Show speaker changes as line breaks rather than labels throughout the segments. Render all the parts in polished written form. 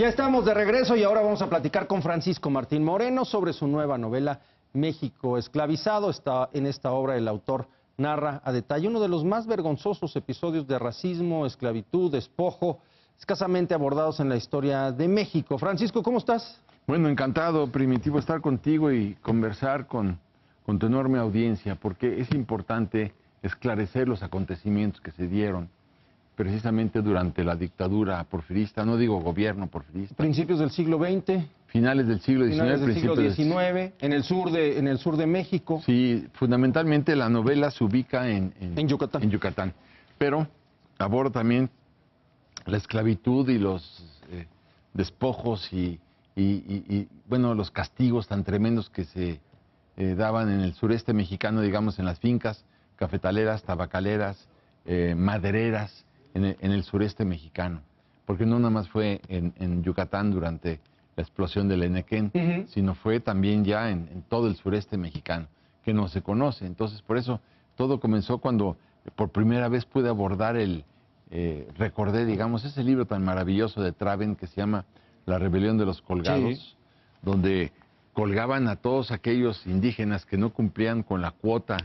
Ya estamos de regreso y ahora vamos a platicar con Francisco Martín Moreno sobre su nueva novela México Esclavizado. En esta obra el autor narra a detalle uno de los más vergonzosos episodios de racismo, esclavitud, despojo, escasamente abordados en la historia de México. Francisco, ¿cómo estás?
Bueno, encantado, Primitivo, estar contigo y conversar con tu enorme audiencia, porque es importante esclarecer los acontecimientos que se dieron precisamente durante la dictadura porfirista, no digo gobierno porfirista.
Principios del siglo XX.
Finales del siglo XIX,
finales del siglo
principios
XIX, en el sur de México.
Sí, fundamentalmente la novela se ubica
en Yucatán.
En Yucatán, pero aborda también la esclavitud y los despojos y bueno, los castigos tan tremendos que se daban en el sureste mexicano, digamos, en las fincas cafetaleras, tabacaleras, madereras, en el sureste mexicano. Porque no nada más fue en Yucatán durante la explosión del Enequén, sino fue también ya en todo el sureste mexicano, que no se conoce. Entonces, por eso todo comenzó cuando por primera vez pude abordar recordé, digamos, ese libro tan maravilloso de Traven que se llama La rebelión de los colgados, sí, donde colgaban a todos aquellos indígenas que no cumplían con la cuota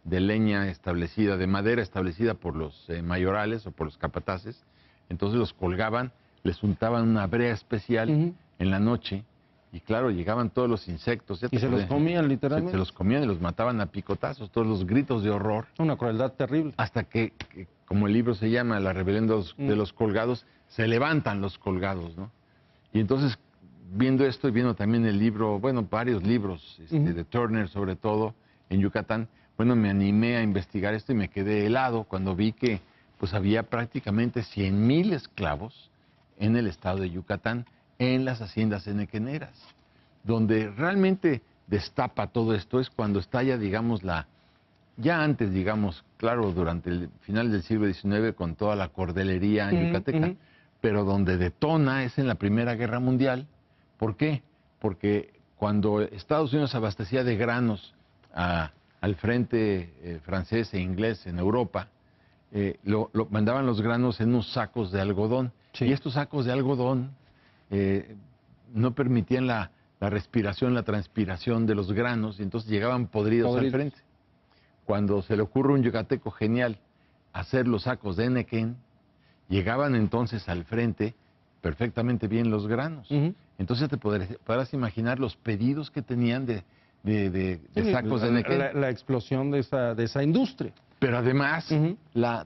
de leña establecida, de madera establecida por los mayorales o por los capataces. Entonces los colgaban, les untaban una brea especial en la noche y claro, llegaban todos los insectos.
Y se los comían literalmente.
Se los comían y los mataban a picotazos, todos los gritos de horror.
Una crueldad terrible.
Hasta que como el libro se llama La rebelión de los colgados, se levantan los colgados, ¿no? Y entonces, viendo esto y viendo también el libro, bueno, varios libros de Turner sobre todo, en Yucatán, bueno, me animé a investigar esto y me quedé helado cuando vi que pues había prácticamente 100,000 esclavos en el estado de Yucatán, en las haciendas enequeneras. Donde realmente destapa todo esto es cuando estalla, digamos, ya antes, digamos, claro, durante el final del siglo XIX con toda la cordelería yucateca, pero donde detona es en la Primera Guerra Mundial. ¿Por qué? Porque cuando Estados Unidos abastecía de granos al frente francés e inglés en Europa, mandaban los granos en unos sacos de algodón. Sí. Y estos sacos de algodón no permitían la respiración, la transpiración de los granos, y entonces llegaban podridos al frente. Cuando se le ocurre a un yucateco genial hacer los sacos de Enequén, llegaban entonces al frente perfectamente bien los granos. Entonces te podrás imaginar los pedidos que tenían de sacos de Enequén.
La explosión de esa industria.
Pero además,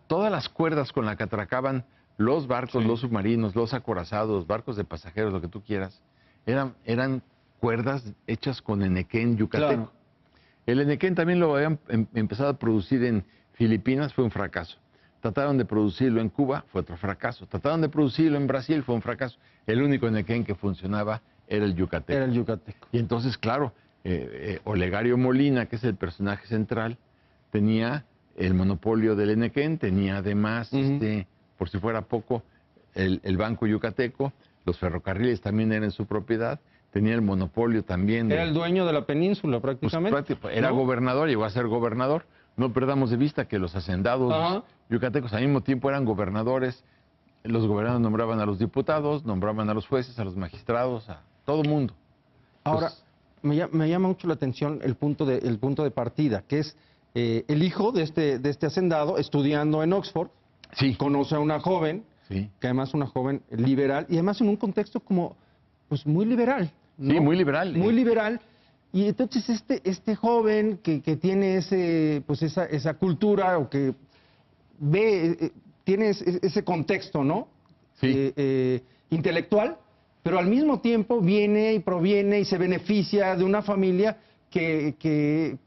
todas las cuerdas con las que atracaban los barcos, los submarinos, los acorazados, barcos de pasajeros, lo que tú quieras, eran cuerdas hechas con Enequén yucateco. Claro. El Enequén también lo habían empezado a producir en Filipinas, fue un fracaso. Trataron de producirlo en Cuba, fue otro fracaso. Trataron de producirlo en Brasil, fue un fracaso. El único Enequén que funcionaba era el yucateco.
Era el yucateco.
Y entonces, claro, Olegario Molina, que es el personaje central, tenía el monopolio del Enequén, tenía además, por si fuera poco, el Banco Yucateco, los ferrocarriles también eran su propiedad, tenía el monopolio también.
Era el dueño de la península prácticamente.
Pues, era gobernador, llegó a ser gobernador. No perdamos de vista que los hacendados yucatecos al mismo tiempo eran gobernadores. Los gobernadores nombraban a los diputados, nombraban a los jueces, a los magistrados, a todo mundo.
Ahora, me llama mucho la atención el punto de partida, que es el hijo de este hacendado estudiando en Oxford, conoce a una joven, que además una joven liberal, y además en un contexto como, pues muy liberal, ¿no?
Sí, muy liberal.
Muy liberal. Y entonces este joven que tiene esa cultura o que tiene ese contexto, ¿no?
Sí.
Intelectual, pero al mismo tiempo viene y proviene y se beneficia de una familia que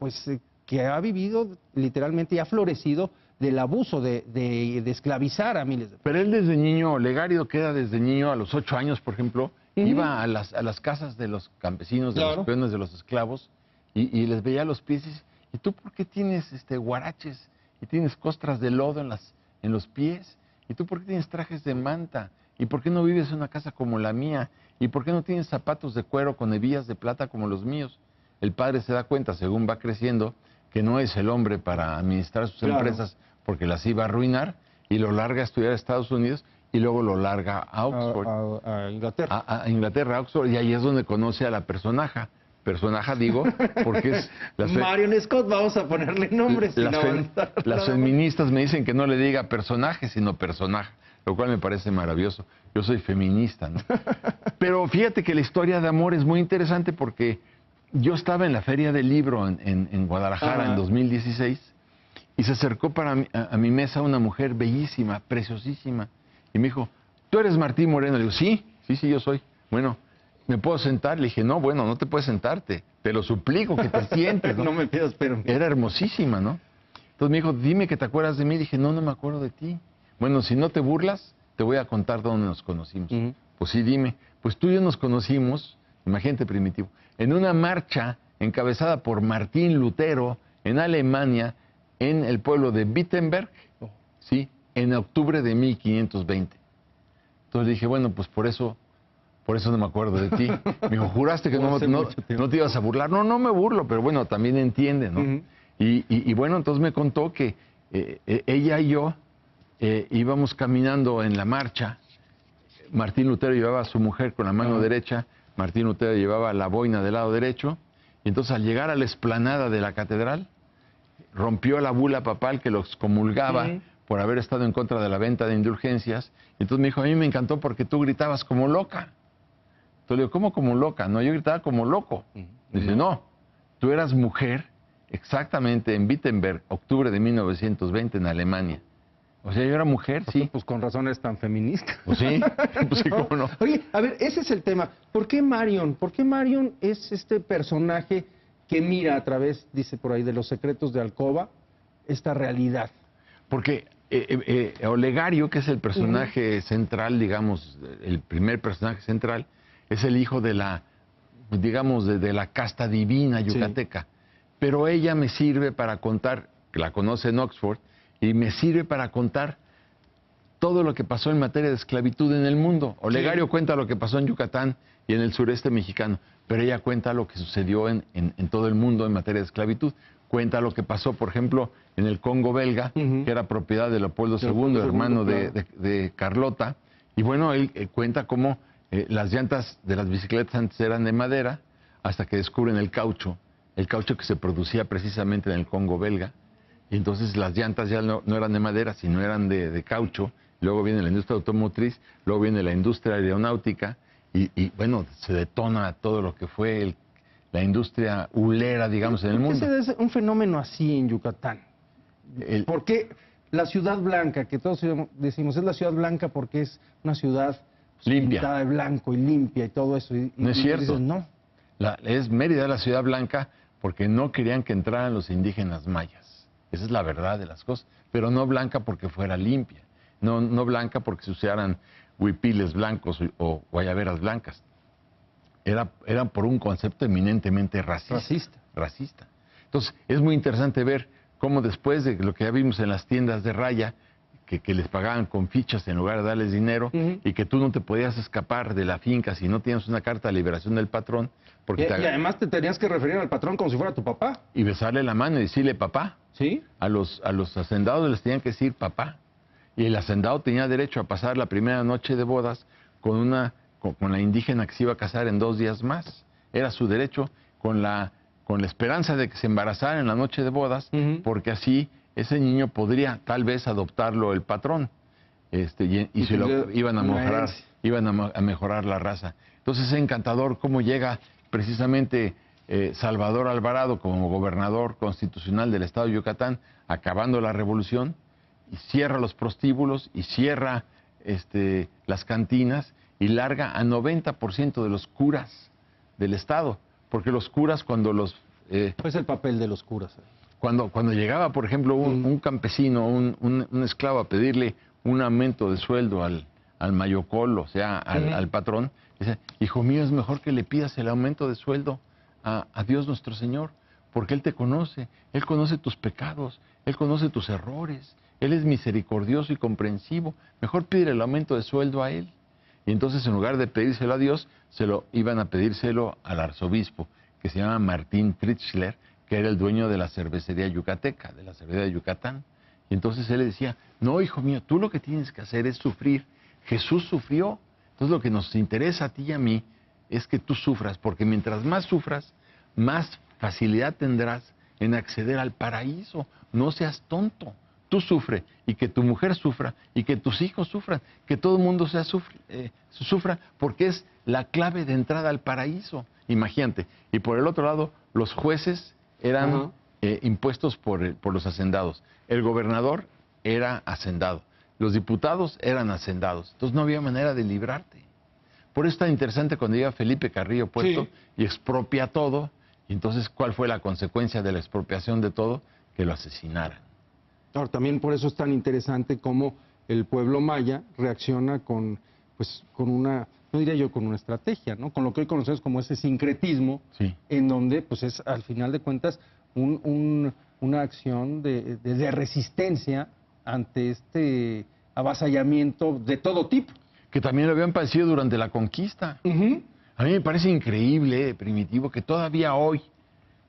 ha vivido literalmente y ha florecido del abuso de esclavizar a miles de personas.
Pero él desde niño, Olegario queda desde niño, a los 8 años, por ejemplo, iba a las casas de los campesinos, de los peones, de los esclavos, y les veía los pies y dice, ¿y tú por qué tienes guaraches y tienes costras de lodo en los pies? ¿Y tú por qué tienes trajes de manta? ¿Y por qué no vives en una casa como la mía? ¿Y por qué no tienes zapatos de cuero con hebillas de plata como los míos? El padre se da cuenta, según va creciendo, que no es el hombre para administrar sus empresas porque las iba a arruinar, y lo larga a estudiar a Estados Unidos, y luego lo larga a Oxford.
A Inglaterra.
A Inglaterra, a Oxford, y ahí es donde conoce a la personaje, digo, porque es...
Marion Scott, vamos a ponerle nombres.
Las feministas me dicen que no le diga personaje, sino personaje, lo cual me parece maravilloso. Yo soy feminista, ¿no? Pero fíjate que la historia de amor es muy interesante porque yo estaba en la Feria del Libro en Guadalajara en 2016 y se acercó a mi mesa una mujer bellísima, preciosísima, y me dijo, ¿tú eres Martín Moreno? Le digo, sí, yo soy. Bueno, ¿me puedo sentar? Le dije, no, bueno, no te puedes sentarte, te lo suplico que te sientes, ¿no?
No me pidas permiso.
Era hermosísima, ¿no? Entonces me dijo, dime que te acuerdas de mí. Dije, no me acuerdo de ti. Bueno, si no te burlas, te voy a contar dónde nos conocimos. Pues sí, dime. Pues tú y yo nos conocimos, imagínate, Primitivo, en una marcha encabezada por Martín Lutero en Alemania, en el pueblo de Wittenberg, ¿sí? En octubre de 1520. Entonces dije, bueno, pues por eso no me acuerdo de ti. Me dijo, ¿juraste que no te ibas a burlar? No, no me burlo, pero bueno, también entiende, ¿no? Y bueno, entonces me contó que ella y yo íbamos caminando en la marcha. Martín Lutero llevaba a su mujer con la mano derecha, Martín Lutero llevaba la boina del lado derecho, y entonces al llegar a la explanada de la catedral, rompió la bula papal que los excomulgaba por haber estado en contra de la venta de indulgencias. Y entonces me dijo, a mí me encantó porque tú gritabas como loca. Entonces le digo, ¿cómo como loca? No, yo gritaba como loco. Dice, no, tú eras mujer exactamente en Wittenberg, octubre de 1920 en Alemania. O sea, yo era mujer, sí.
Pues con razón eres tan feminista.
Pues sí, cómo no.
Oye, a ver, ese es el tema. ¿Por qué Marion? ¿Por qué Marion es este personaje que mira a través, dice por ahí, de los secretos de alcoba, esta realidad?
Porque Olegario, que es el personaje central, digamos, el primer personaje central, es el hijo de la, digamos, de la casta divina yucateca. Sí. Pero ella me sirve para contar, que la conoce en Oxford, y me sirve para contar todo lo que pasó en materia de esclavitud en el mundo. Olegario cuenta lo que pasó en Yucatán y en el sureste mexicano, pero ella cuenta lo que sucedió en todo el mundo en materia de esclavitud. Cuenta lo que pasó, por ejemplo, en el Congo belga, que era propiedad de Leopoldo II, hermano de Carlota. Y bueno, él cuenta cómo las llantas de las bicicletas antes eran de madera, hasta que descubren el caucho que se producía precisamente en el Congo belga. Y entonces las llantas ya no eran de madera, sino eran de caucho. Luego viene la industria automotriz, luego viene la industria aeronáutica, y bueno, se detona todo lo que fue la industria hulera, digamos, en el mundo.
¿Por qué se da un fenómeno así en Yucatán? ¿Por qué la ciudad blanca, que todos decimos es la ciudad blanca porque es una ciudad
limpia,
pintada de blanco y limpia y todo eso?
No es cierto.
Dices, no.
Es Mérida la ciudad blanca porque no querían que entraran los indígenas mayas. Esa es la verdad de las cosas. Pero no blanca porque fuera limpia. No blanca porque se usaran huipiles blancos o guayaberas blancas. Era por un concepto eminentemente racista. Entonces, es muy interesante ver cómo después de lo que ya vimos en las tiendas de raya, que les pagaban con fichas en lugar de darles dinero, y que tú no te podías escapar de la finca si no tienes una carta de liberación del patrón. Porque
y además te tenías que referir al patrón como si fuera tu papá.
Y besarle la mano y decirle papá.
¿Sí?
A los hacendados les tenían que decir papá. Y el hacendado tenía derecho a pasar la primera noche de bodas con la indígena que se iba a casar en 2 días más. Era su derecho, con la esperanza de que se embarazara en la noche de bodas, porque así ese niño podría tal vez adoptarlo el patrón. Y se lo iban a mejorar la raza. Entonces es encantador cómo llega precisamente Salvador Alvarado como gobernador constitucional del estado de Yucatán, acabando la revolución, y cierra los prostíbulos y cierra las cantinas y larga a 90% de los curas del estado, porque los curas cuando los...
¿Cuál es el papel de los curas?
Cuando llegaba, por ejemplo, un campesino, un esclavo a pedirle un aumento de sueldo al mayocol, o sea, al patrón, dice, hijo mío, es mejor que le pidas el aumento de sueldo a Dios nuestro Señor, porque Él te conoce, Él conoce tus pecados, Él conoce tus errores, Él es misericordioso y comprensivo, mejor pídele el aumento de sueldo a Él. Y entonces, en lugar de pedírselo a Dios, iban a pedírselo al arzobispo, que se llama Martín Tritzschler, que era el dueño de la cervecería yucateca, de la cervecería de Yucatán. Y entonces él le decía, no, hijo mío, tú lo que tienes que hacer es sufrir Jesús sufrió. Entonces lo que nos interesa a ti y a mí es que tú sufras, porque mientras más sufras, más facilidad tendrás en acceder al paraíso. No seas tonto. Tú sufre y que tu mujer sufra y que tus hijos sufran, que todo el mundo sufra, porque es la clave de entrada al paraíso. Imagínate. Y por el otro lado, los jueces eran impuestos por los hacendados. El gobernador era hacendado. Los diputados eran hacendados. Entonces no había manera de librarte. Por eso es tan interesante cuando llega Felipe Carrillo Puerto y expropia todo. Y entonces, ¿cuál fue la consecuencia de la expropiación de todo? Que lo asesinaran.
Ahora, también por eso es tan interesante cómo el pueblo maya reacciona con una, no diría yo con una estrategia, ¿no? Con lo que hoy conocemos como ese sincretismo, en donde pues es al final de cuentas una acción de resistencia ante este avasallamiento de todo tipo.
Que también lo habían padecido durante la conquista. A mí me parece increíble, Primitivo, que todavía hoy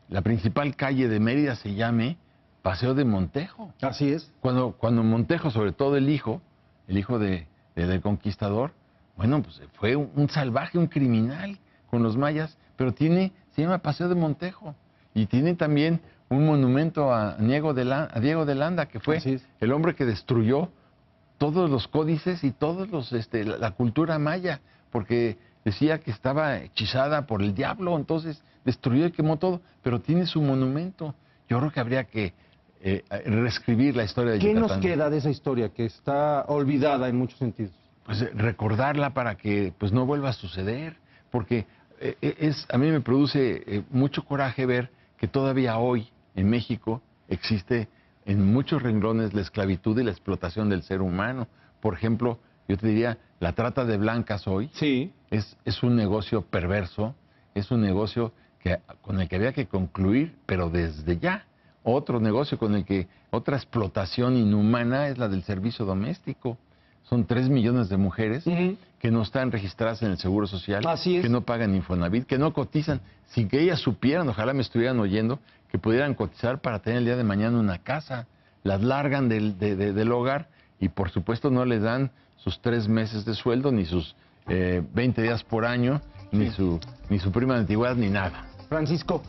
la principal calle de Mérida se llame Paseo de Montejo.
Así es.
Cuando Montejo, sobre todo el hijo del conquistador, bueno, pues fue un salvaje, un criminal con los mayas, pero se llama Paseo de Montejo. Y tiene también un monumento a Diego de Landa, que fue el hombre que destruyó todos los códices y todos la cultura maya, porque decía que estaba hechizada por el diablo, entonces destruyó y quemó todo, pero tiene su monumento. Yo creo que habría que reescribir la historia de Yucatán.
¿Qué nos queda de esa historia que está olvidada en muchos sentidos?
Pues recordarla para que pues no vuelva a suceder, porque a mí me produce mucho coraje ver que todavía hoy en México existe en muchos renglones la esclavitud y la explotación del ser humano. Por ejemplo, yo te diría, la trata de blancas hoy es un negocio perverso, es un negocio con el que había que concluir, pero desde ya. Otro negocio otra explotación inhumana es la del servicio doméstico. Son 3 millones de mujeres que no están registradas en el Seguro Social, que no pagan Infonavit, que no cotizan, sin que ellas supieran, ojalá me estuvieran oyendo, que pudieran cotizar para tener el día de mañana una casa. Las largan del hogar y por supuesto no les dan sus 3 meses de sueldo, ni sus 20 días por año, ni su prima de antigüedad, ni nada.
Francisco,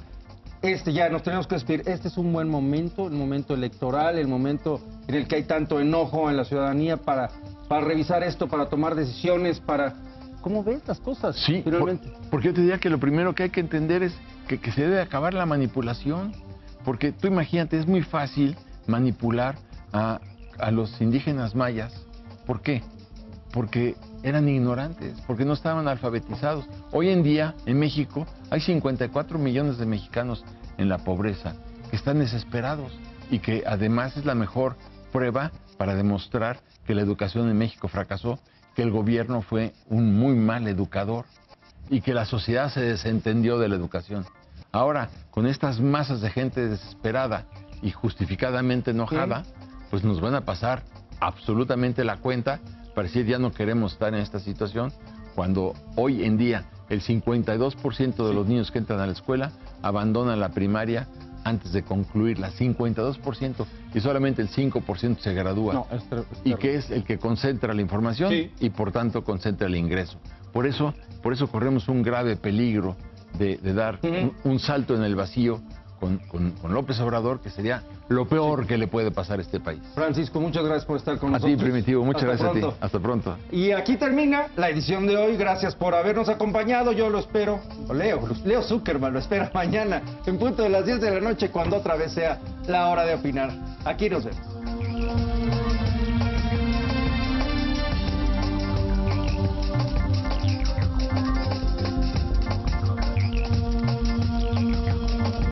ya nos tenemos que despedir. Este es un buen momento, el momento electoral, el momento en el que hay tanto enojo en la ciudadanía para revisar esto, para tomar decisiones, ¿Cómo ves las cosas?
Sí,
finalmente.
Porque yo te diría que lo primero que hay que entender es que se debe acabar la manipulación. Porque tú imagínate, es muy fácil manipular a los indígenas mayas. ¿Por qué? Porque eran ignorantes, porque no estaban alfabetizados. Hoy en día, en México, hay 54 millones de mexicanos en la pobreza, que están desesperados y que además es la mejor prueba para demostrar que la educación en México fracasó, que el gobierno fue un muy mal educador y que la sociedad se desentendió de la educación. Ahora, con estas masas de gente desesperada y justificadamente enojada, pues nos van a pasar absolutamente la cuenta para decir ya no queremos estar en esta situación, cuando hoy en día el 52% de los niños que entran a la escuela abandonan la primaria antes de concluirla, 52%, y solamente el 5% se gradúa, y que es el que concentra la información y por tanto concentra el ingreso. Por eso corremos un grave peligro de dar un salto en el vacío con López Obrador, que sería lo peor que le puede pasar a este país.
Francisco, muchas gracias por estar con nosotros.
A ti, Primitivo, muchas gracias a ti. Hasta pronto.
Y aquí termina la edición de hoy. Gracias por habernos acompañado. Yo lo espero, Leo Zuckerman lo espera mañana en punto de las 10 de la noche, cuando otra vez sea la hora de opinar. Aquí nos vemos.